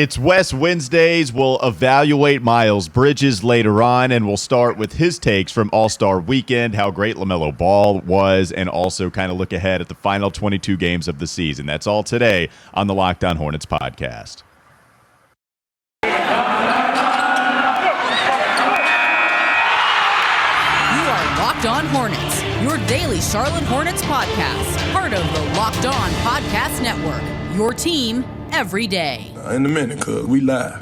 It's Wes Wednesdays. We'll evaluate Miles Bridges later on, and we'll start with his takes from All-Star Weekend, how great LaMelo Ball was, and also kind of look ahead at the final 22 games of the season. That's all today on the Locked On Hornets podcast. You are Locked On Hornets, your daily Charlotte Hornets podcast, part of the Locked On Podcast Network, your team every day. In a minute, cuz we live.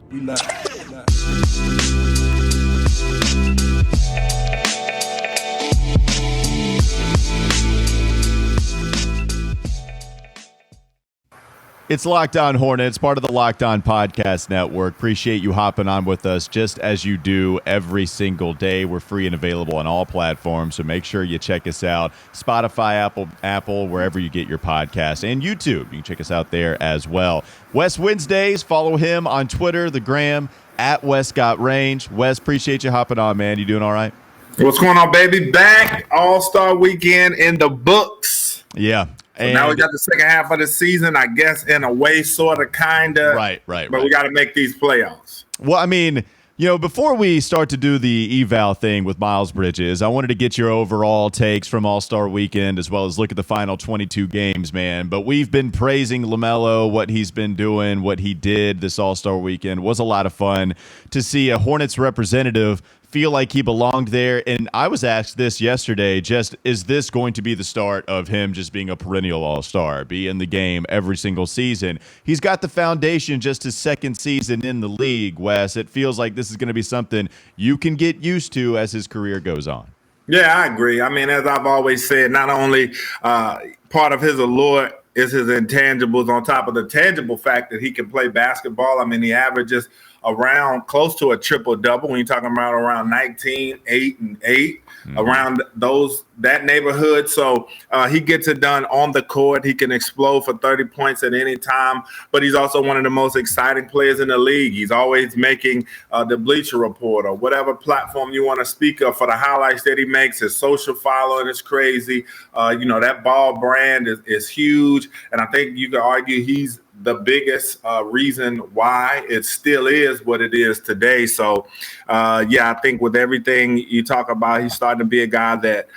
It's Locked On Hornets, part of the Locked On Podcast Network. Appreciate you hopping on with us just as you do every single day. We're free and available on all platforms, so make sure you check us out. Spotify, Apple, wherever you get your podcasts, and YouTube. You can check us out there as well. Wes Wednesdays, follow him on Twitter, the gram, at WesGotRange. Wes, appreciate you hopping on, man. You doing all right? What's going on, baby? Back All-Star Weekend in the books. Yeah. So now we got the second half of the season, I guess, in a way, sort of, kind of. Right. But we got to make these playoffs. Well, I mean, before we start to do the eval thing with Miles Bridges, I wanted to get your overall takes from All-Star Weekend as well as look at the final 22 games, man. But we've been praising LaMelo, what he's been doing, what he did this All-Star Weekend. It was a lot of fun to see a Hornets representative feel like he belonged there. And I was asked this yesterday, is this going to be the start of him just being a perennial all-star, be in the game every single season? He's got the foundation, just his second season in the league, Wes. It feels like this is going to be something you can get used to as his career goes on. Yeah, I agree. I mean, as I've always said, not only part of his allure is his intangibles on top of the tangible fact that he can play basketball. I mean, he averages around close to a triple-double when you're talking about around 19, 8, and 8, around that neighborhood. So he gets it done on the court. He can explode for 30 points at any time, but he's also one of the most exciting players in the league. He's always making the Bleacher Report or whatever platform you want to speak of for the highlights that he makes. His social following is crazy. That Ball brand is huge, and I think you could argue he's the biggest reason why it still is what it is today. So, I think with everything you talk about, he's starting to be a guy that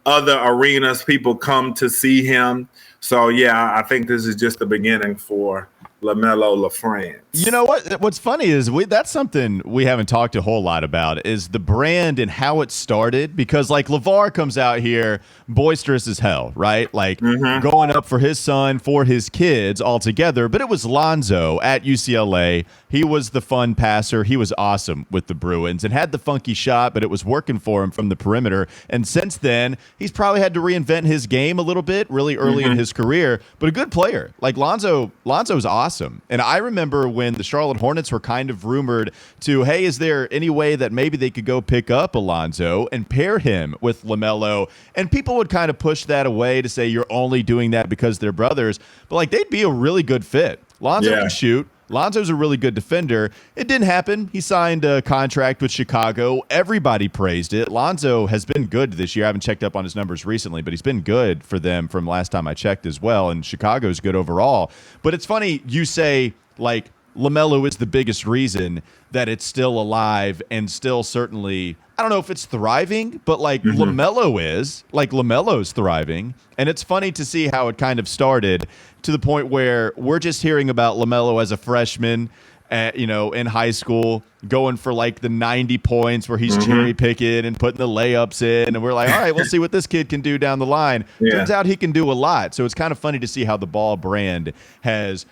other arenas, people come to see him. So, I think this is just the beginning for LaMelo LaFrance. You know what? What's funny is that's something we haven't talked a whole lot about is the brand and how it started. Because like LeVar comes out here boisterous as hell, right? Like going up for his son, for his kids all together. But it was Lonzo at UCLA. He was the fun passer. He was awesome with the Bruins and had the funky shot, but it was working for him from the perimeter. And since then, he's probably had to reinvent his game a little bit really early in his career. But a good player. Like Lonzo's awesome. And I remember when the Charlotte Hornets were kind of rumored to, hey, is there any way that maybe they could go pick up Alonzo and pair him with LaMelo? And people would kind of push that away to say you're only doing that because they're brothers. But like they'd be a really good fit. Lonzo can shoot. Lonzo's a really good defender. It didn't happen. He signed a contract with Chicago. Everybody praised it. Lonzo has been good this year. I haven't checked up on his numbers recently, but he's been good for them from last time I checked as well, and Chicago's good overall. But it's funny you say, like, LaMelo is the biggest reason that it's still alive and still certainly, I don't know if it's thriving, but like LaMelo is. Like LaMelo's thriving. And it's funny to see how it kind of started to the point where we're just hearing about LaMelo as a freshman, in high school, going for like the 90 points where he's cherry picking and putting the layups in. And we're like, all right, we'll see what this kid can do down the line. Turns out he can do a lot. So it's kind of funny to see how the Ball brand has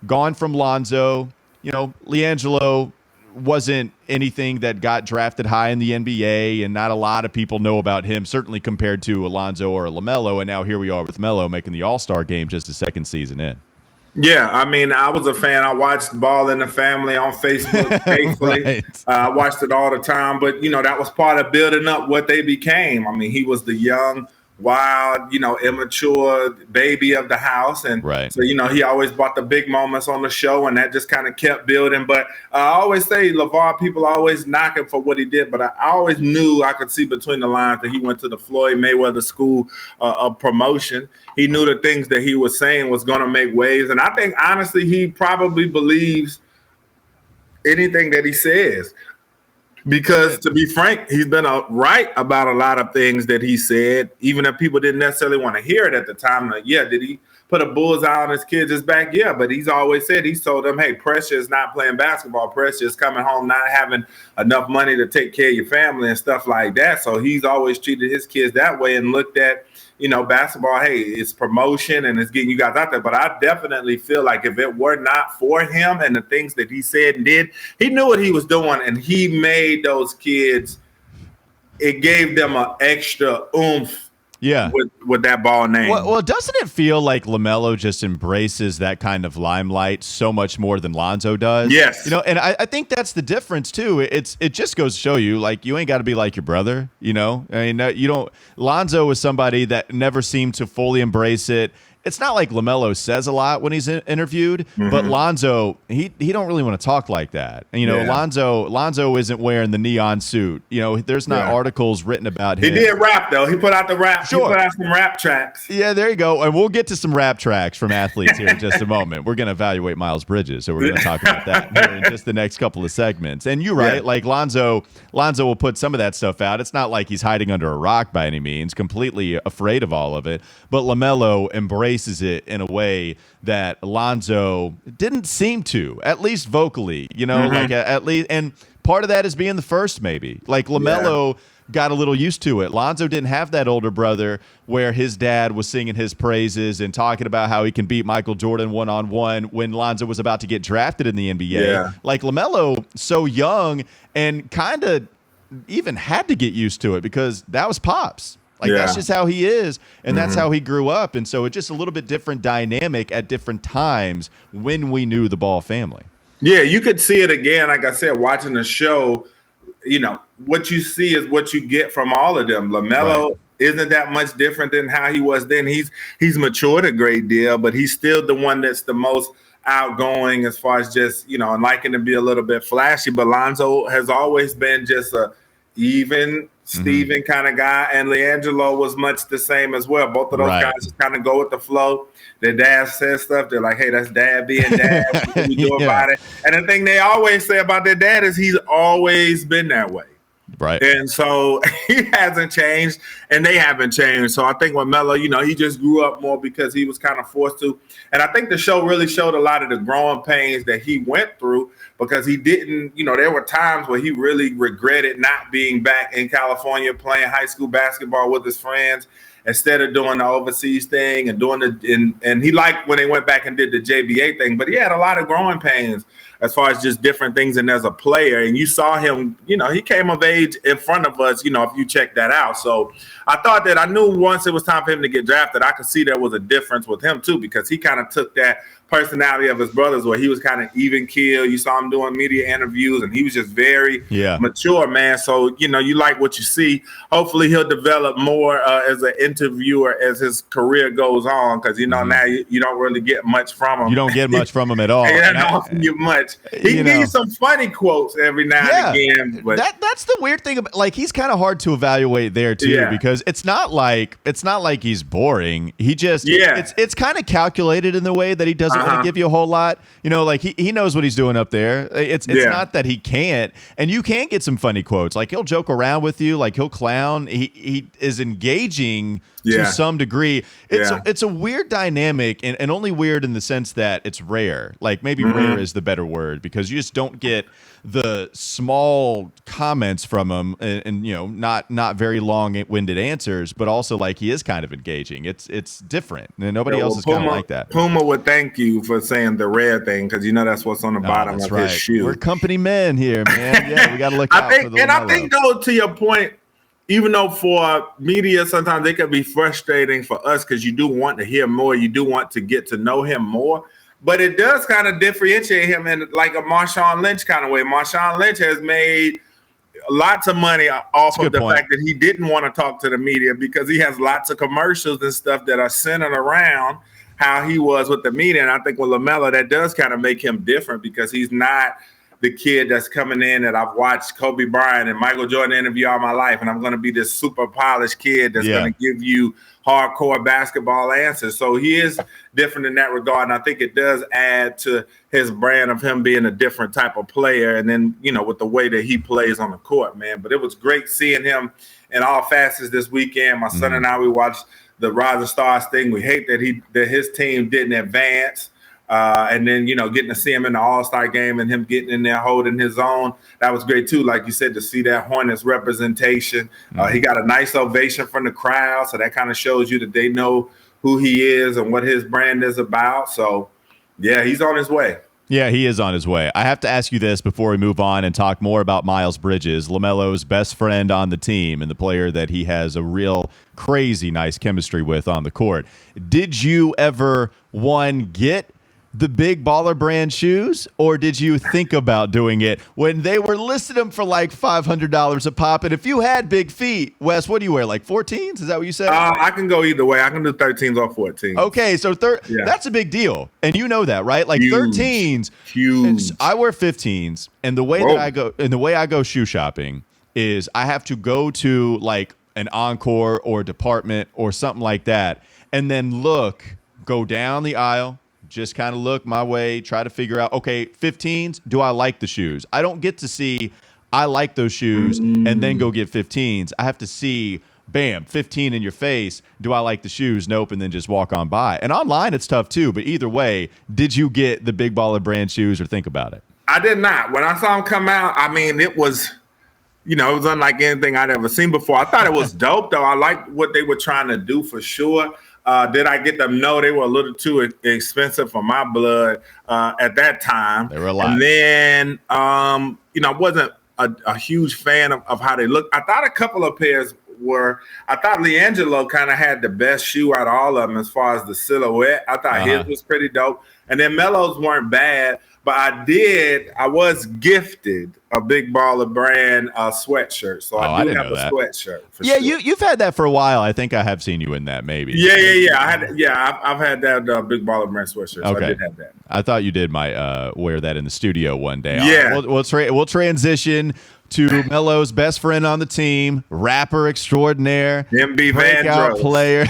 gone from Lonzo. LiAngelo wasn't anything that got drafted high in the NBA, and not a lot of people know about him, certainly compared to Alonzo or LaMelo. And now here we are with Melo making the All-Star game just his second season in. Yeah, I mean, I was a fan. I watched Ball in the Family on Facebook faithfully. Right. I watched it all the time. But, that was part of building up what they became. I mean, he was the young, wild, immature baby of the house. And so, he always brought the big moments on the show, and that just kind of kept building. But I always say, LeVar, people always knock him for what he did, but I always knew I could see between the lines that he went to the Floyd Mayweather School of Promotion. He knew the things that he was saying was going to make waves. And I think, honestly, he probably believes anything that he says. Because to be frank, he's been right about a lot of things that he said, even if people didn't necessarily want to hear it at the time. Like, yeah, did he put a bullseye on his kids' back? Yeah, but he's always said, he's told them, hey, pressure is not playing basketball. Pressure is coming home, not having enough money to take care of your family and stuff like that. So he's always treated his kids that way and looked at, basketball, hey, it's promotion and it's getting you guys out there. But I definitely feel like if it were not for him and the things that he said and did, he knew what he was doing, and he made those kids, it gave them an extra oomph with that ball name. Well, doesn't it feel like LaMelo just embraces that kind of limelight so much more than Lonzo does? Yes. And I think that's the difference too. It just goes to show you, like, you ain't got to be like your brother, I mean, you don't. Lonzo was somebody that never seemed to fully embrace it. It's not like LaMelo says a lot when he's interviewed, but Lonzo, he don't really want to talk like that. And, Lonzo isn't wearing the neon suit. There's not articles written about him. He did rap, though. He put out the rap. Sure. He put out some rap tracks. Yeah, there you go. And we'll get to some rap tracks from athletes here in just a moment. We're going to evaluate Miles Bridges, so we're going to talk about that here in just the next couple of segments. And you're right. Like, Lonzo will put some of that stuff out. It's not like he's hiding under a rock by any means, completely afraid of all of it. But LaMelo embraces it in a way that Lonzo didn't seem to, at least vocally, like at least. And part of that is being the first, maybe. Like, LaMelo got a little used to it. Lonzo didn't have that older brother where his dad was singing his praises and talking about how he can beat Michael Jordan one-on-one when Lonzo was about to get drafted in the NBA. Yeah. Like, LaMelo, so young and kind of even had to get used to it because that was Pops. Like, that's just how he is, and that's how he grew up. And so it's just a little bit different dynamic at different times when we knew the Ball family. Yeah, you could see it again. Like I said, watching the show, what you see is what you get from all of them. LaMelo isn't that much different than how he was then. He's matured a great deal, but he's still the one that's the most outgoing as far as just, and liking to be a little bit flashy. But Lonzo has always been just a even Steven kind of guy, and LiAngelo was much the same as well. Both of those guys just kind of go with the flow. Their dad says stuff. They're like, hey, that's dad being dad. What can we do about it? And the thing they always say about their dad is he's always been that way. Right. And so he hasn't changed and they haven't changed. So I think with Melo, he just grew up more because he was kind of forced to. And I think the show really showed a lot of the growing pains that he went through because he didn't, there were times where he really regretted not being back in California playing high school basketball with his friends instead of doing the overseas thing and doing and he liked when they went back and did the JBA thing, but he had a lot of growing pains as far as just different things and as a player. And you saw him, he came of age in front of us, if you check that out. So I thought that I knew once it was time for him to get drafted, I could see there was a difference with him too, because he kind of took that personality of his brothers where he was kind of even keel. You saw him doing media interviews and he was just very mature, man. So, you like what you see. Hopefully he'll develop more as an interviewer as his career goes on. Cause now you don't really get much from him. You don't get much from him at all. He doesn't often get much. He needs some funny quotes every now and again. But that's the weird thing about, like, he's kind of hard to evaluate there too, because it's not like he's boring. He just, it's kind of calculated in the way that he doesn't want to give you a whole lot. Like he knows what he's doing up there. It's not that he can't, and you can get some funny quotes. Like, he'll joke around with you, like he'll clown. He is engaging to some degree. It's a weird dynamic, and only weird in the sense that it's rare. Like, maybe rare is the better word, because you just don't get the small comments from him and not very long-winded answers, but also, like, he is kind of engaging. It's different, and nobody else is kind of like that. Puma would thank you for saying the rare thing, because that's what's on the bottom of his shoe. We're company men here, man. Yeah, we got to look out for the I think, though, to your point, even though for media sometimes they can be frustrating for us because you do want to hear more, you do want to get to know him more, but it does kind of differentiate him in like a Marshawn Lynch kind of way. Marshawn Lynch has made lots of money off of the fact that he didn't want to talk to the media because he has lots of commercials and stuff that are centered around how he was with the media. And I think with LaMelo, that does kind of make him different because he's not the kid that's coming in that I've watched Kobe Bryant and Michael Jordan interview all my life, and I'm going to be this super polished kid that's going to give you hardcore basketball answers. So he is different in that regard, and I think it does add to his brand of him being a different type of player, and then, with the way that he plays on the court, man. But it was great seeing him in all facets this weekend. My son and I, we watched the Rising Stars thing. We hate that his team didn't advance. And then, getting to see him in the All-Star game and him getting in there holding his own, that was great too. Like you said, to see that Hornets representation. He got a nice ovation from the crowd, so that kind of shows you that they know who he is and what his brand is about. So, yeah, he's on his way. Yeah, he is on his way. I have to ask you this before we move on and talk more about Miles Bridges, LaMelo's best friend on the team and the player that he has a real crazy nice chemistry with on the court. Did you ever, get the Big Baller Brand shoes, or did you think about doing it when they were listing them for like $500 a pop? And if you had big feet, Wes, what do you wear, like 14s? Is that what you said? I can go either way. I can do 13s or 14s. Okay, so that's a big deal. And you know that, right? Like huge, 13s. Huge. I wear 15s, and the way I go shoe shopping is I have to go to like an Encore or department or something like that, and then go down the aisle, just kind of look my way, try to figure out, okay, 15s, do I like the shoes? I don't get to see, I like those shoes, and then go get 15s. I have to see, bam, 15 in your face. Do I like the shoes? Nope, and then just walk on by. And online, it's tough too, but either way, did you get the Big Baller Brand shoes or think about it? I did not. When I saw them come out, I mean, it was, it was unlike anything I'd ever seen before. I thought it was dope, though. I liked what they were trying to do for sure. Did I get them? No, they were a little too expensive for my blood at that time. They were a lot. And then, I wasn't a huge fan of how they looked. I thought a couple of pairs I thought LiAngelo kind of had the best shoe out of all of them as far as the silhouette. I thought his was pretty dope. And then Melo's weren't bad, but I was gifted a Big Baller Brand sweatshirt. So I do have a sweatshirt. Yeah, sure. You've had that for a while. I think I have seen you in that, maybe. Yeah. I've had that Big Baller Brand sweatshirt. So okay. I did have that. I thought you did wear that in the studio one day. Yeah. We'll transition to Melo's best friend on the team, rapper extraordinaire, MB breakout player.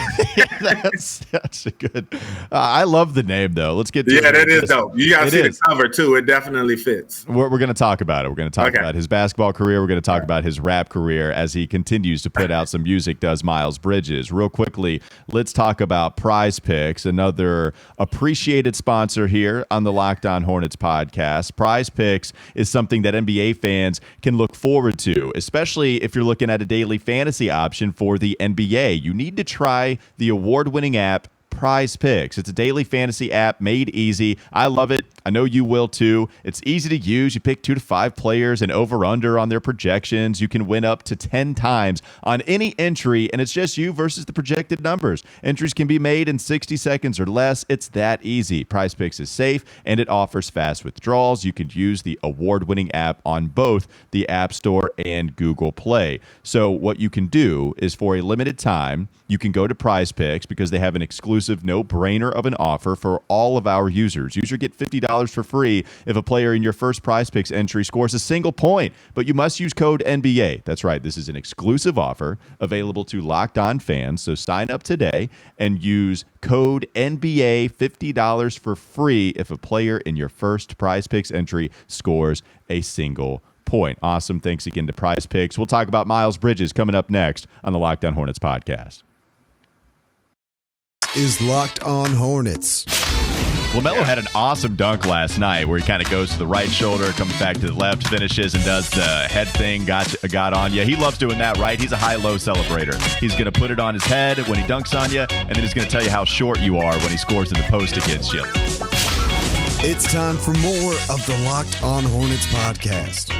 That's such a good. I love the name though. Let's get to that is dope. You gotta see the cover too. It definitely fits. We're going to talk about it. We're going to talk about his basketball career. We're going to talk about his rap career as he continues to put out some music. Does Miles Bridges? Real quickly, let's talk about PrizePicks, another appreciated sponsor here on the Locked On Hornets podcast. PrizePicks is something that NBA fans can look forward to, especially if you're looking at a daily fantasy option for the NBA. You need to try the award-winning app PrizePicks. It's a daily fantasy app made easy. I love it. I know you will too. It's easy to use. You pick 2 to 5 players and over-under on their projections. You can win up to 10 times on any entry, and it's just you versus the projected numbers. Entries can be made in 60 seconds or less. It's that easy. PrizePicks is safe, and it offers fast withdrawals. You can use the award-winning app on both the App Store and Google Play. So what you can do is, for a limited time, you can go to PrizePicks because they have an exclusive no-brainer of an offer for all of our users. Users get $50 for free if a player in your first PrizePicks entry scores a single point, but you must use code NBA. That's right. This is an exclusive offer available to Locked On fans. So sign up today and use code NBA, $50 for free if a player in your first PrizePicks entry scores a single point. Awesome. Thanks again to PrizePicks. We'll talk about Miles Bridges coming up next on the Locked On Hornets podcast. Is Locked On Hornets. LaMelo had an awesome dunk last night where he kind of goes to the right shoulder, comes back to the left, finishes, and does the head thing, got on you. He loves doing that, right? He's a high-low celebrator. He's going to put it on his head when he dunks on you, and then he's going to tell you how short you are when he scores in the post against you. It's time for more of the Locked On Hornets podcast.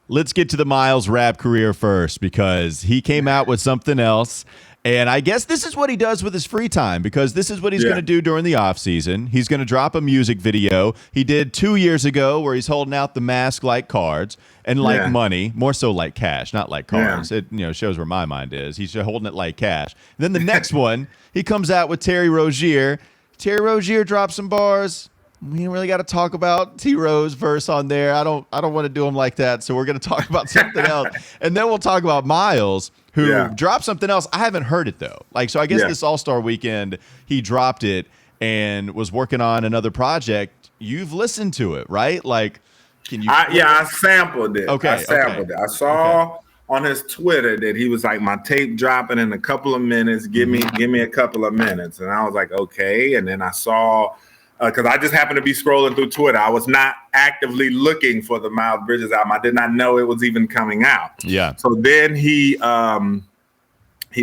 Let's get to the Miles rap career first because he came out with something else. And I guess this is what he does with his free time because this is what he's going to do during the offseason. He's going to drop a music video. He did 2 years ago where he's holding out the mask like cards and like money, more so like cash, not like cards. It shows where my mind is. He's holding it like cash. And then the next one, he comes out with Terry Rozier. Terry Rozier drops some bars. we ain't really got to talk about T Rose verse on there. I don't want to do him like that. So we're going to talk about something else. And then we'll talk about Miles, who dropped something else. I haven't heard it though. Like, so I guess this All-Star weekend, he dropped it and was working on another project. You've listened to it, right? Like, can you? I sampled it. Okay. I sampled it. I saw on his Twitter that he was like, my tape dropping in a couple of minutes. Give me a couple of minutes. And I was like, okay. And then I saw, because I just happened to be scrolling through Twitter. I was not actively looking for the Miles Bridges album. I did not know it was even coming out. Yeah. So then he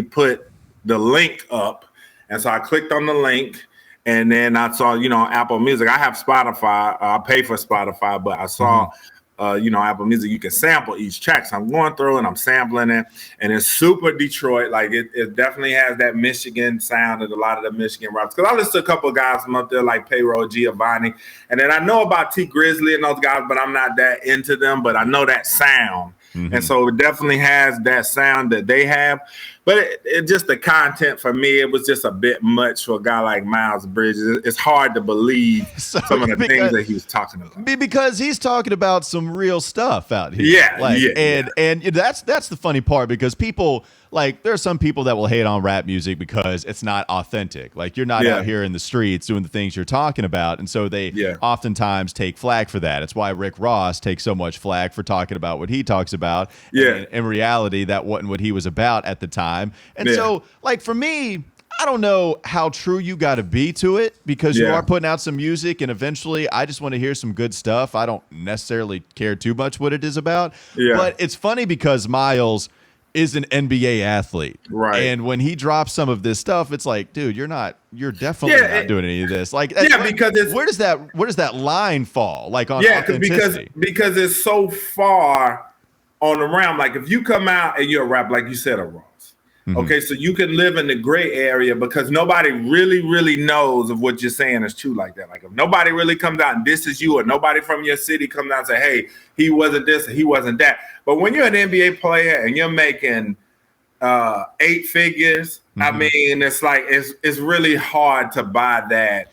put the link up. And so I clicked on the link. And then I saw, Apple Music. I have Spotify. I pay for Spotify, but I saw, Apple Music. You can sample each track. So I'm going through and I'm sampling it. And it's super Detroit. Like it definitely has that Michigan sound and a lot of the Michigan raps. Because I listened to a couple of guys from up there like Payroll, Giovanni. And then I know about T Grizzly and those guys, but I'm not that into them. But I know that sound. And so it definitely has that sound that they have. But it just the content for me, it was just a bit much for a guy like Miles Bridges. It's hard to believe some of the things that he was talking about. Because he's talking about some real stuff out here. And that's the funny part, because people, like, there are some people that will hate on rap music because it's not authentic. Like, you're not out here in the streets doing the things you're talking about. And so they oftentimes take flack for that. It's why Rick Ross takes so much flack for talking about what he talks about. And in reality, that wasn't what he was about at the time. And so, like, for me, I don't know how true you got to be to it, because you are putting out some music, and eventually I just want to hear some good stuff. I don't necessarily care too much what it is about. But it's funny because Miles is an NBA athlete. Right. And when he drops some of this stuff, it's like, dude, you're definitely not doing any of this. Like, because where does that line fall? Like, on authenticity? Because it's so far on the realm. Like, if you come out and you're a rap, like you said, a Ross. Okay, so you can live in the gray area because nobody really, really knows if what you're saying is true like that. Like, if nobody really comes out and disses you, or nobody from your city comes out and say, hey, he wasn't this, he wasn't that. But when you're an NBA player and you're making 8 figures, I mean, it's like, it's really hard to buy that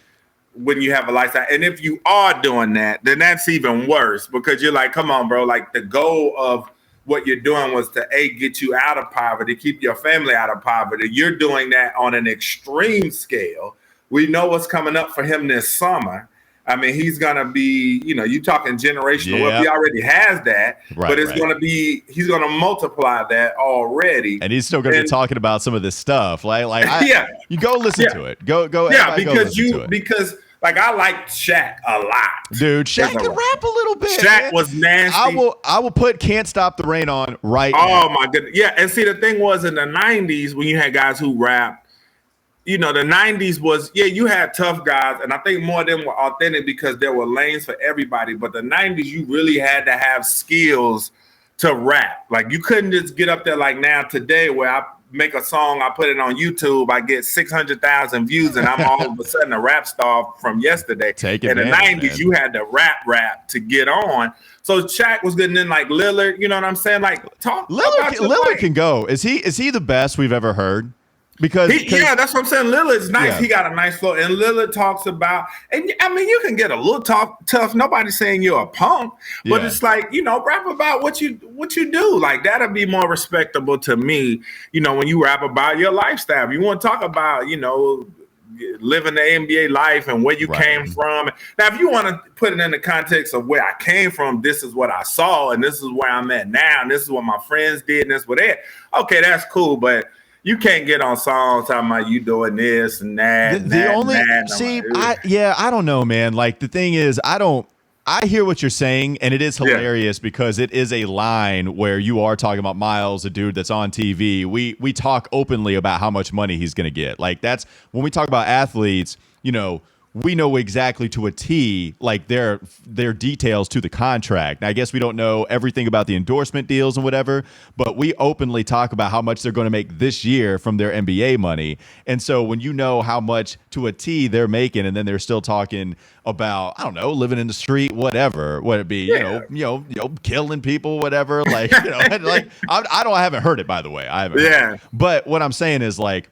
when you have a lifestyle. And if you are doing that, then that's even worse, because you're like, come on, bro, like, the goal of what you're doing was to get you out of poverty, keep your family out of poverty. You're doing that on an extreme scale. We know what's coming up for him this summer. I mean, he's going to be, you talking generational wealth. He already has that, but it's going to be, he's going to multiply that already. And he's still going to be talking about some of this stuff. You go listen to it. Go. Because like, I like Shaq a lot. Dude, Shaq can rap a little bit. Shaq was nasty. I will put Can't Stop the Rain on right now. Oh, my goodness. Yeah, and see, the thing was, in the 90s, when you had guys who rapped, the 90s was, you had tough guys, and I think more of them were authentic because there were lanes for everybody. But the 90s, you really had to have skills to rap. Like, you couldn't just get up there like now today, where I make a song, I put it on YouTube, I get 600,000 views, and I'm all of a sudden a rap star from yesterday. In the 90s, you had to rap to get on. So Shaq was getting in like Lillard, you know what I'm saying? Like, Lillard can go. Is he the best we've ever heard? Because that's what I'm saying. Lillard's nice. Yeah. He got a nice flow. And Lillard talks about, and I mean, you can get a little tough. Nobody's saying you're a punk, but it's like, rap about what you do. Like, that'll be more respectable to me, when you rap about your lifestyle. If you want to talk about, living the NBA life and where you came from. Now, if you want to put it in the context of where I came from, this is what I saw, and this is where I'm at now, and this is what my friends did, and this is what they. Okay, that's cool, but you can't get on songs talking about you doing this and that. I don't know, man. Like, the thing is, I hear what you're saying, and it is hilarious because it is a line where you are talking about Miles, a dude that's on TV. We talk openly about how much money he's going to get. Like, that's when we talk about athletes, we know exactly to a T, like, their details to the contract. Now, I guess we don't know everything about the endorsement deals and whatever, but we openly talk about how much they're going to make this year from their NBA money. And so when you know how much to a T they're making, and then they're still talking about, I don't know, living in the street, whatever, what it be, killing people, whatever. Like, like, I haven't heard it, by the way. I haven't. Heard it. But what I'm saying is, like,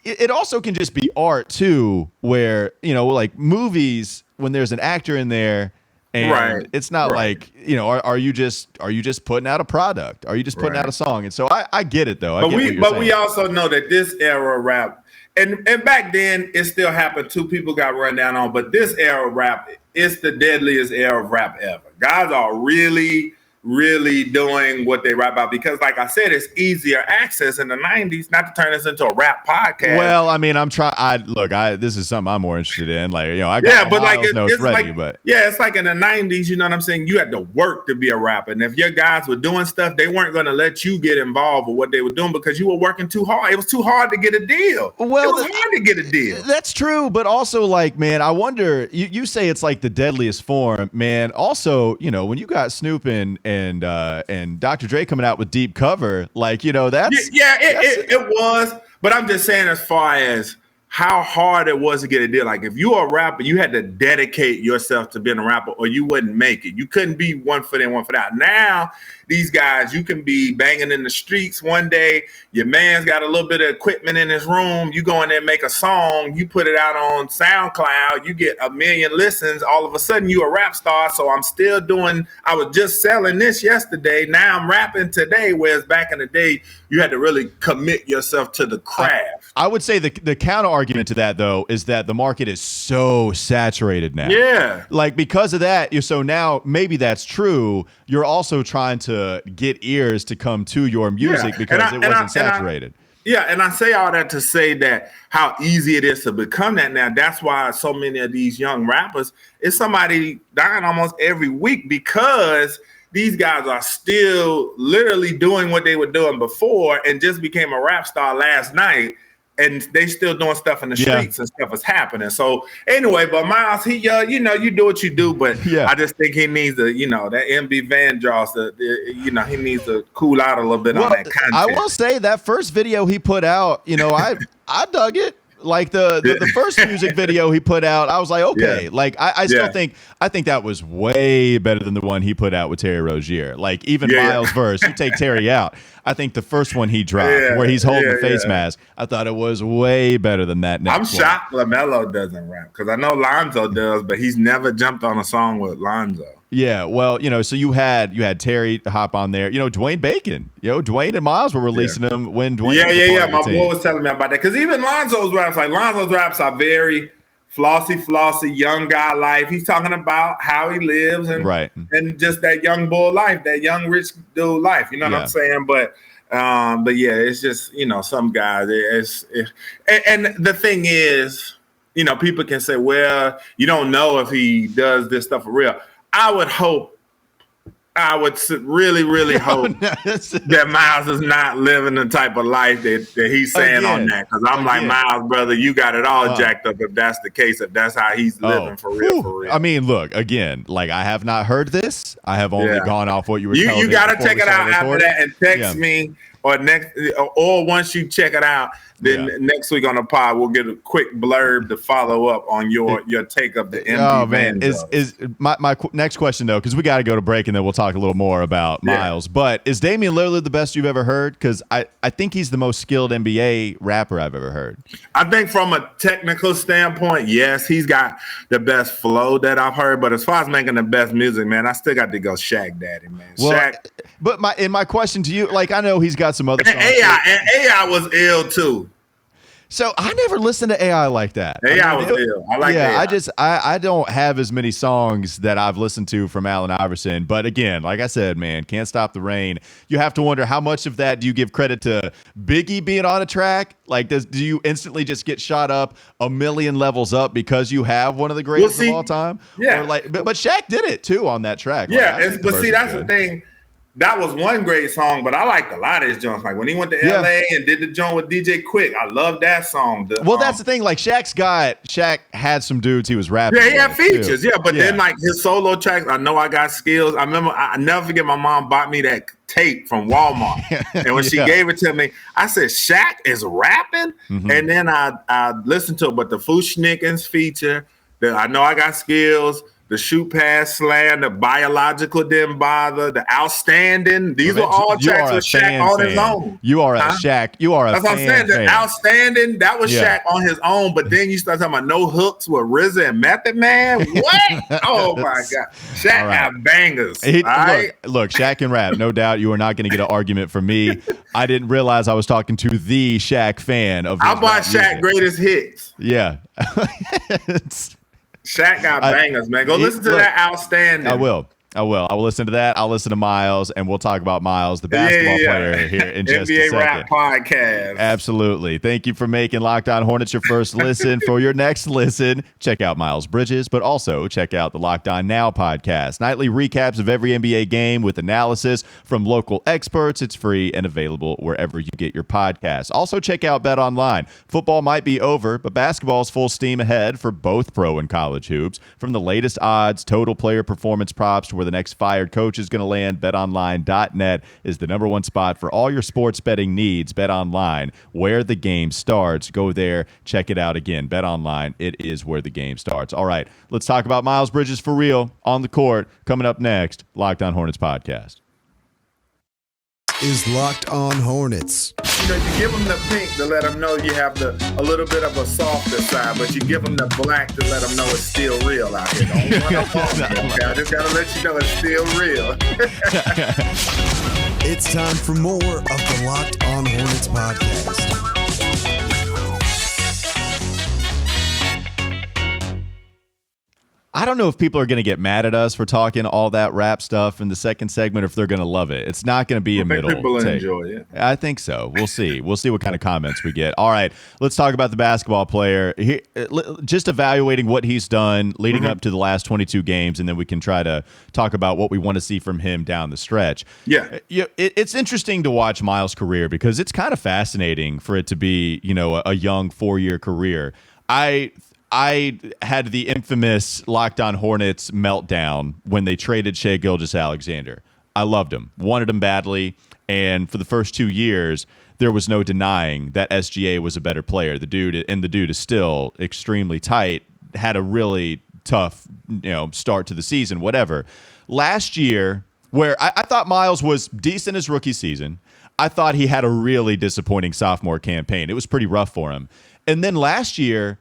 it also can just be art too, where, like, movies, when there's an actor in there. And Right. it's not Right. like, you know, are you just putting out a product? Are you just putting out a song? And so I get it though. But we also know that this era of rap, and back then it still happened too. People got run down on, but this era of rap is the deadliest era of rap ever. Guys are really doing what they rap about because, like I said, it's easier access in the 90s. Not to turn this into a rap podcast. Well, I mean, I'm trying. This is something I'm more interested in. Like, you know, I got yeah, but like notes ready, like, but yeah, it's like in the 90s. You know what I'm saying? You had to work to be a rapper, and if your guys were doing stuff, they weren't going to let you get involved with what they were doing because you were working too hard. It was too hard to get a deal. Well, it was hard to get a deal. That's true, but also, like, man, I wonder. You say it's like the deadliest form, man. Also, you know, when you got Snoop and Dr. Dre coming out with Deep Cover, like, you know, it was. But I'm just saying, as far as how hard it was to get a deal. Like if you were a rapper, you had to dedicate yourself to being a rapper or you wouldn't make it. You couldn't be one foot in, one foot out. Now, these guys, you can be banging in the streets one day. Your man's got a little bit of equipment in his room. You go in there and make a song. You put it out on SoundCloud. You get 1 million listens. All of a sudden, you a rap star. So I'm still doing, I was just selling this yesterday. Now I'm rapping today, whereas back in the day, you had to really commit yourself to the craft. I would say the counter argument to that, though, is that the market is so saturated now. Yeah. Like because of that, so now maybe that's true. You're also trying to get ears to come to your music because it wasn't saturated. And I say all that to say that how easy it is to become that now. That's why so many of these young rappers, it's somebody dying almost every week because these guys are still literally doing what they were doing before and just became a rap star last night. And they still doing stuff in the streets and stuff is happening. So anyway, but Miles, he, you do what you do, but I just think he needs to, that MB Vandross, he needs to cool out a little bit on that content. I will say that first video he put out, I dug it. Like the first music video he put out, I was like, okay. Like I still think that was way better than the one he put out with Terry Rozier. Like even Miles' verse, you take Terry out. I think the first one he dropped where he's holding the face mask, I thought it was way better than that next I'm shocked LaMelo doesn't rap because I know Lonzo does, but he's never jumped on a song with Lonzo. Yeah, well, so you had Terry to hop on there. Dwayne Bacon. Dwayne and Miles were releasing them when Dwayne. Yeah. My boy was telling me about that because even Lonzo's raps are very flossy, young guy life. He's talking about how he lives and just that young boy life, that young rich dude life. You know what I'm saying? But yeah, it's just some guys. And the thing is, people can say, well, you don't know if he does this stuff for real. I would really, really hope that Miles is not living the type of life that he's saying on that. Because I'm like, Miles, brother, you got it all jacked up if that's the case, if that's how he's living for real. I mean, look, again, like I have not heard this. I have only gone off what you were telling me. You got to check it out after that and text me or once you check it out, then next week on the pod, we'll get a quick blurb to follow up on your take of the MB. Oh man, is my next question though, because we got to go to break and then we'll talk a little more about Miles. But is Damian Lillard the best you've ever heard? Because I think he's the most skilled NBA rapper I've ever heard. I think from a technical standpoint, yes, he's got the best flow that I've heard. But as far as making the best music, man, I still got to go Shaq Daddy, man. Well, Shaq. But my question to you, like I know he's got some other songs. AI was ill too. So I never listened to AI like that. AI was ill. I like AI. I don't have as many songs that I've listened to from Allen Iverson. But again, like I said, man, Can't Stop the Rain. You have to wonder how much of that do you give credit to Biggie being on a track? Like, do you instantly just get shot up 1 million levels up because you have one of the greatest of all time? Yeah. Or but Shaq did it too on that track. Yeah, but see, that's the thing. That was one great song, but I liked a lot of his joints. Like when he went to LA and did the joint with DJ Quick, I love that song. That's the thing. Like Shaq had some dudes he was rapping. Yeah, he had features. But then like his solo tracks, I Know I Got Skills. I remember, I never forget my mom bought me that tape from Walmart. And when she gave it to me, I said, Shaq is rapping? Mm-hmm. And then I listened to it, but the Fushnikins feature, I Know I Got Skills, the shoot pass slam, the biological didn't bother, the outstanding. These were all tracks with Shaq on his own. You are a Shaq. You are a That's what I'm saying. The outstanding, that was Shaq on his own. But then you start talking about no hooks with RZA and Method Man. What? Oh my God. Shaq got bangers. Look, Shaq can rap. No doubt you are not going to get an argument from me. I didn't realize I was talking to the Shaq fan of I bought Shaq greatest hits. Yeah. Shaq got bangers, man. Go listen to that outstanding. I will. I will listen to that. I'll listen to Miles, and we'll talk about Miles, the basketball player, here in just a second. NBA Rap Podcast. Absolutely. Thank you for making Locked On Hornets your first listen. For your next listen, check out Miles Bridges, but also check out the Locked On Now podcast. Nightly recaps of every NBA game with analysis from local experts. It's free and available wherever you get your podcasts. Also, check out Bet Online. Football might be over, but basketball's full steam ahead for both pro and college hoops. From the latest odds, total player performance props, to where the next fired coach is going to land, betonline.net is the number one spot for all your sports betting needs. BetOnline, where the game starts. Go there, check it out again. BetOnline, it is where the game starts. All right, let's talk about Miles Bridges for real on the court. Coming up next, Locked On Hornets podcast. Is Locked On Hornets. You know, you give them the pink to let them know you have a little bit of a softer side, but you give them the black to let them know it's still real out here. Don't I just got to let you know it's still real. It's time for more of the Locked On Hornets podcast. I don't know if people are going to get mad at us for talking all that rap stuff in the second segment, or if they're going to love it. It's not going to be a middle. People enjoy it. I think so. We'll see. We'll see what kind of comments we get. All right, let's talk about the basketball player. Just evaluating what he's done leading up to the last 22 games, and then we can try to talk about what we want to see from him down the stretch. Yeah. It's interesting to watch Miles' career because it's kind of fascinating for it to be, a young 4-year career. I had the infamous Locked On Hornets meltdown when they traded Shai Gilgeous-Alexander. I loved him, wanted him badly, and for the first 2 years, there was no denying that SGA was a better player. The dude is still extremely tight, had a really tough, start to the season, whatever. Last year, where I thought Miles was decent his rookie season, I thought he had a really disappointing sophomore campaign. It was pretty rough for him. And then last year,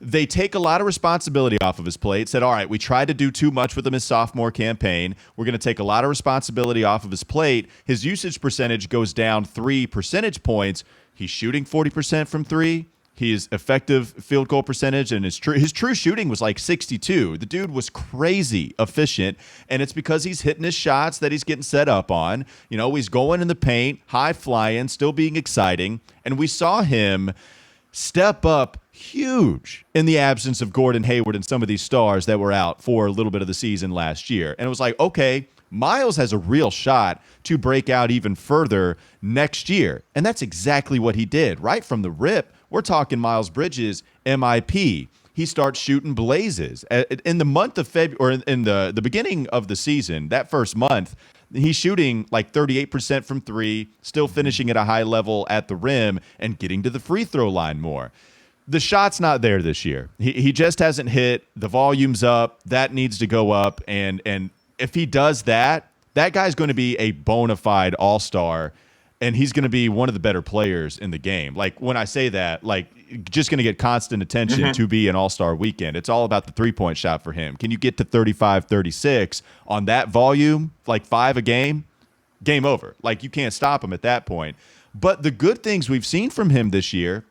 they take a lot of responsibility off of his plate, said, all right, we tried to do too much with him his sophomore campaign. We're going to take a lot of responsibility off of his plate. His usage percentage goes down 3 percentage points. He's shooting 40% from three. His effective field goal percentage and his true shooting was like 62. The dude was crazy efficient, and it's because he's hitting his shots that he's getting set up on. He's going in the paint, high flying, still being exciting, and we saw him step up huge in the absence of Gordon Hayward and some of these stars that were out for a little bit of the season last year. And it was like, okay, Miles has a real shot to break out even further next year. And that's exactly what he did. Right from the rip, we're talking Miles Bridges, MIP. He starts shooting blazes. In the month of February, or in the beginning of the season, that first month, he's shooting like 38% from three, still finishing at a high level at the rim and getting to the free throw line more. The shot's not there this year. He just hasn't hit. The volume's up. That needs to go up. And if he does that, that guy's going to be a bona fide all-star, and he's going to be one of the better players in the game. Like, when I say that, like, just going to get constant attention to be an all-star weekend. It's all about the three-point shot for him. Can you get to 35, 36 on that volume, like 5 a game? Game over. Like, you can't stop him at that point. But the good things we've seen from him this year,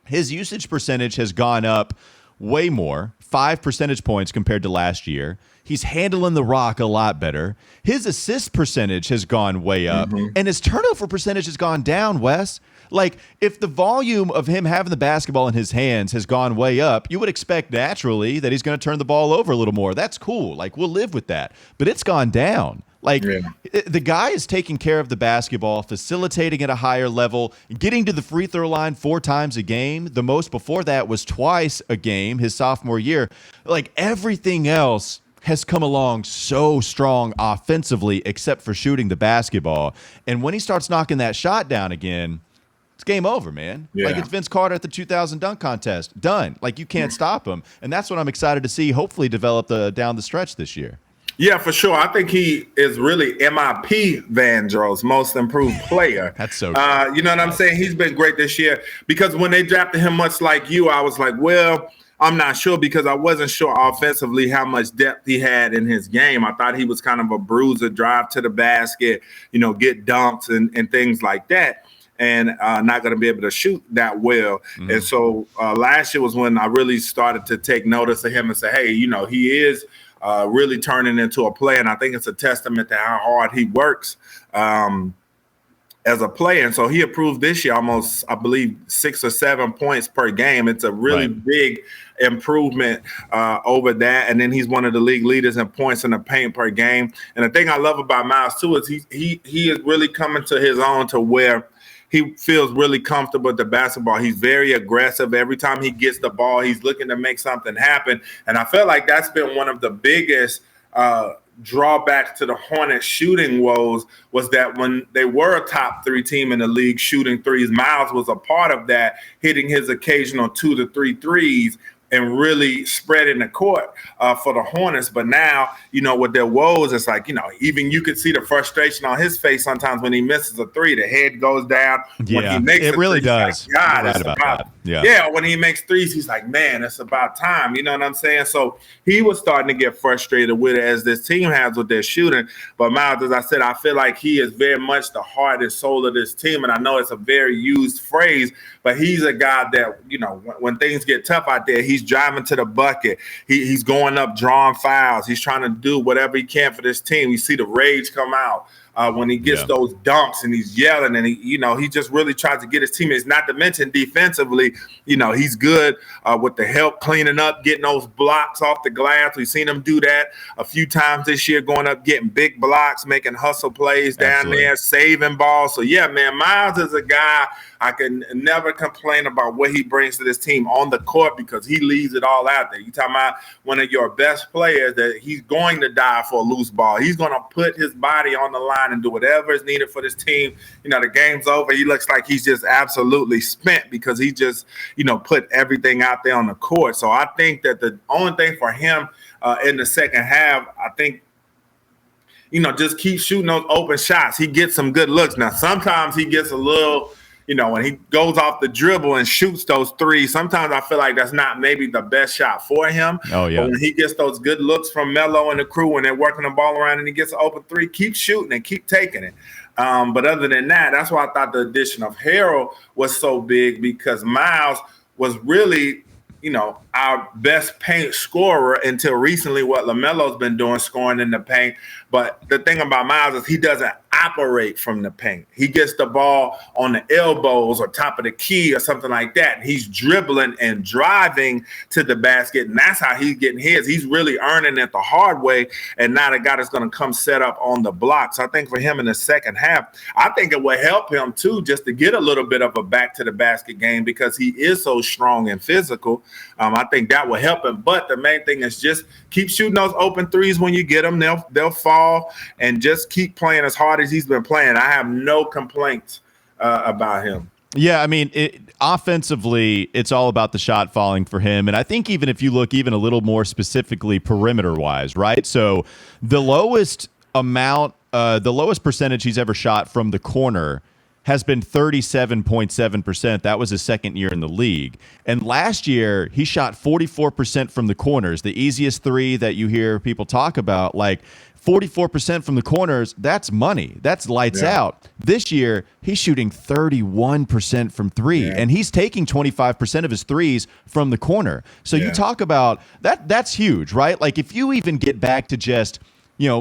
his usage percentage has gone up way more, 5 percentage points compared to last year. He's handling the rock a lot better. His assist percentage has gone way up, and his turnover percentage has gone down, Wes. Like, if the volume of him having the basketball in his hands has gone way up, you would expect naturally that he's going to turn the ball over a little more. That's cool. Like, we'll live with that. But it's gone down. Like, the guy is taking care of the basketball, facilitating at a higher level, getting to the free throw line 4 times a game. The most before that was twice a game his sophomore year. Like, everything else has come along so strong offensively, except for shooting the basketball. And when he starts knocking that shot down again, it's game over, man. Yeah. Like it's Vince Carter at the 2000 dunk contest. Done. Like you can't stop him. And that's what I'm excited to see hopefully develop down the stretch this year. Yeah, for sure. I think he is really MIP Vandross, most improved player. That's so good. You know what I'm saying? He's been great this year because when they drafted him, much like you, I was like, well, I'm not sure because I wasn't sure offensively how much depth he had in his game. I thought he was kind of a bruiser, drive to the basket, get dunks and things like that. And not going to be able to shoot that well. Mm-hmm. And so last year was when I really started to take notice of him and say, hey, he is really turning into a player. And I think it's a testament to how hard he works as a player. And so he improved this year almost, I believe, 6 or 7 points per game. It's a really big improvement over that. And then he's one of the league leaders in points in the paint per game. And the thing I love about Miles, too, is he is really coming to his own to where he feels really comfortable with the basketball. He's very aggressive. Every time he gets the ball, he's looking to make something happen. And I feel like that's been one of the biggest drawbacks to the Hornets shooting woes was that when they were a top 3 team in the league shooting threes, Miles was a part of that, hitting his occasional 2 to 3 threes and really spreading the court for the Hornets. But now, with their woes, it's like, even you could see the frustration on his face sometimes when he misses a 3. The head goes down. Yeah, when he makes it really does. Like, God, right it's about that. Yeah, when he makes threes, he's like, man, it's about time. You know what I'm saying? So he was starting to get frustrated with it as this team has with their shooting. But Miles, as I said, I feel like he is very much the heart and soul of this team. And I know it's a very used phrase, but he's a guy that, when things get tough out there, he's driving to the bucket. He's going up, drawing fouls. He's trying to do whatever he can for this team. You see the rage come out when he gets those dunks and he's yelling and he just really tries to get his teammates. Not to mention defensively, he's good with the help cleaning up, getting those blocks off the glass. We've seen him do that a few times this year, going up, getting big blocks, making hustle plays down there, saving balls. So yeah, man, Miles is a guy I can never complain about what he brings to this team on the court because he leaves it all out there. You talking about one of your best players that he's going to die for a loose ball. He's going to put his body on the line and do whatever is needed for this team. The game's over. He looks like he's just absolutely spent because he just, put everything out there on the court. So I think that the only thing for him in the second half, I think, just keep shooting those open shots. He gets some good looks. Now, sometimes he gets a little – when he goes off the dribble and shoots those threes, sometimes I feel like that's not maybe the best shot for him. Oh, yeah. But when he gets those good looks from Melo and the crew when they're working the ball around and he gets an open 3, keep shooting and keep taking it. But other than that, that's why I thought the addition of Harrell was so big because Miles was really our best paint scorer until recently, what LaMelo's been doing, scoring in the paint. But the thing about Miles is he doesn't operate from the paint. He gets the ball on the elbows or top of the key or something like that. He's dribbling and driving to the basket, and that's how he's getting his. He's really earning it the hard way and not a guy that's going to come set up on the block. So I think for him in the second half, I think it will help him too just to get a little bit of a back-to-the-basket game because he is so strong and physical. I think that will help him. But the main thing is just keep shooting those open threes when you get them. They'll fall, and just keep playing as hard as he's been playing. I have no complaints about him. Yeah, I mean, offensively, it's all about the shot falling for him. And I think even if you look even a little more specifically perimeter-wise, right? So the lowest percentage he's ever shot from the corner has been 37.7%. That was his second year in the league. And last year, he shot 44% from the corners, the easiest 3 that you hear people talk about. Like 44% from the corners, that's money. That's lights out. This year, he's shooting 31% from 3, and he's taking 25% of his threes from the corner. So you talk about that's huge, right? Like if you even get back to just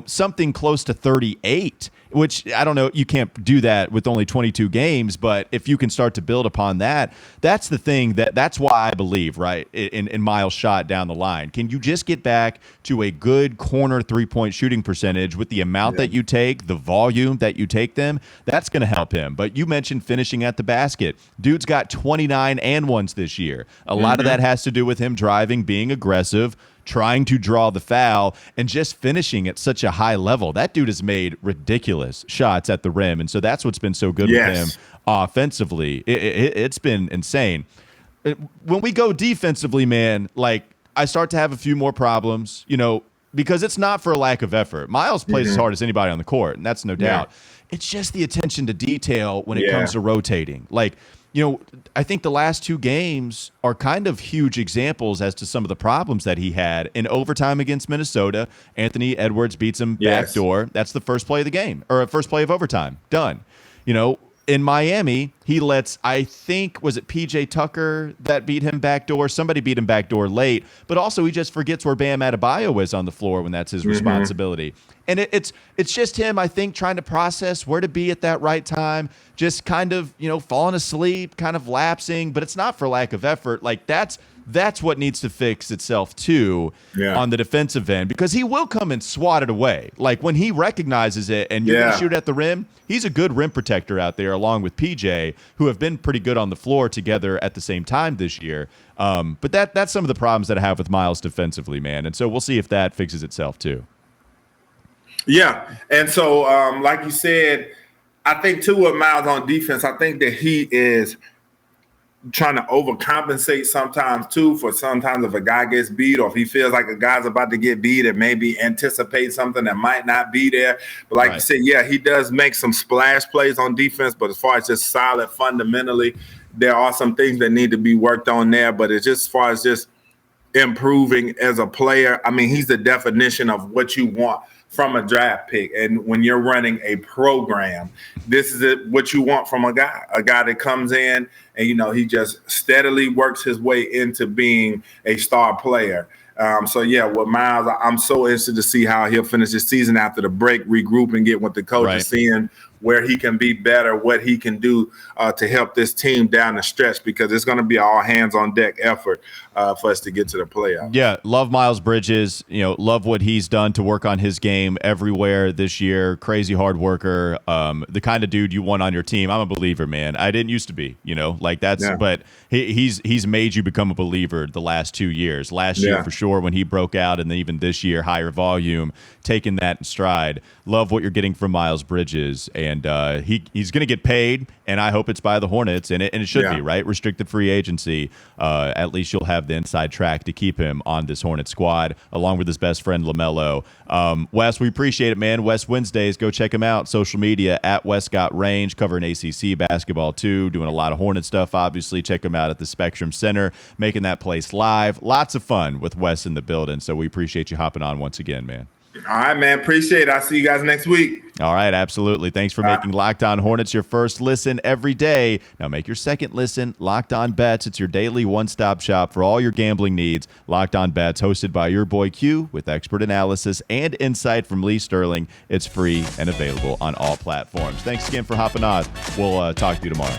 something close to 38, which I don't know, you can't do that with only 22 games, but if you can start to build upon that, that's the thing that's why I believe, right, in Miles' shot down the line. Can you just get back to a good corner 3-point shooting percentage with the amount that you take, the volume that you take them, that's going to help him. But you mentioned finishing at the basket. Dude's got 29 and ones this year. A lot of that has to do with him driving, being aggressive, trying to draw the foul, and just finishing at such a high level. That dude has made ridiculous shots at the rim, and so that's what's been so good with him offensively. It's been insane. When we go defensively, man, like, I start to have a few more problems, you know, because it's not for a lack of effort. Miles plays as hard as anybody on the court, and that's no doubt. It's just the attention to detail when it comes to rotating. Like, you know, I think the last 2 games are kind of huge examples as to some of the problems that he had. In overtime against Minnesota, Anthony Edwards beats him backdoor. That's the first play of the game, or first play of overtime. Done. You know, in Miami, he lets, I think, was it PJ Tucker that beat him backdoor? Somebody beat him backdoor late, but also he just forgets where Bam Adebayo is on the floor when that's his responsibility. And it's just him, I think, trying to process where to be at that right time, just kind of, you know, falling asleep, kind of lapsing, but it's not for lack of effort. Like, that's what needs to fix itself too on the defensive end, because he will come and swat it away. Like, when he recognizes it and you're going to shoot at the rim, he's a good rim protector out there, along with PJ, who have been pretty good on the floor together at the same time this year. But that's some of the problems that I have with Miles defensively, man. And so we'll see if that fixes itself too. Yeah. And so, like you said, I think too with Miles on defense, I think that he is trying to overcompensate sometimes too, for sometimes if a guy gets beat, or if he feels like a guy's about to get beat, and maybe anticipate something that might not be there. But like you said, he does make some splash plays on defense, but as far as just solid fundamentally, there are some things that need to be worked on there. But it's just as far as just improving as a player, I mean, he's the definition of what you want from a draft pick. And when you're running a program, this is what you want from a guy that comes in and, you know, he just steadily works his way into being a star player. With Miles, I'm so interested to see how he'll finish the season after the break, regroup and get with the coaches, seeing where he can be better, what he can do to help this team down the stretch, because it's going to be all hands on deck effort for us to get to the playoffs. Yeah, love Miles Bridges. You know, love what he's done to work on his game everywhere this year. Crazy hard worker. The kind of dude you want on your team. I'm a believer, man. I didn't used to be, you know, like that's, but he's made you become a believer the last 2 years. Last year for sure when he broke out, and then even this year, higher volume, taking that in stride. Love what you're getting from Miles Bridges. And he's going to get paid, and I hope it's by the Hornets, and it should be, right? Restricted free agency. At least you'll have the inside track to keep him on this Hornet squad, along with his best friend LaMelo. Wes, we appreciate it, man. Wes Wednesdays, go check him out. Social media at Westcott Range, covering ACC basketball too, doing a lot of Hornet stuff, obviously. Check him out at the Spectrum Center, making that place live. Lots of fun with Wes in the building, so we appreciate you hopping on once again, man. All right, man. Appreciate it. I'll see you guys next week. All right, absolutely. Thanks for making Locked On Hornets your first listen every day. Now make your second listen Locked On Bets. It's your daily one-stop shop for all your gambling needs. Locked On Bets, hosted by your boy Q, with expert analysis and insight from Lee Sterling. It's free and available on all platforms. Thanks again for hopping on. We'll talk to you tomorrow.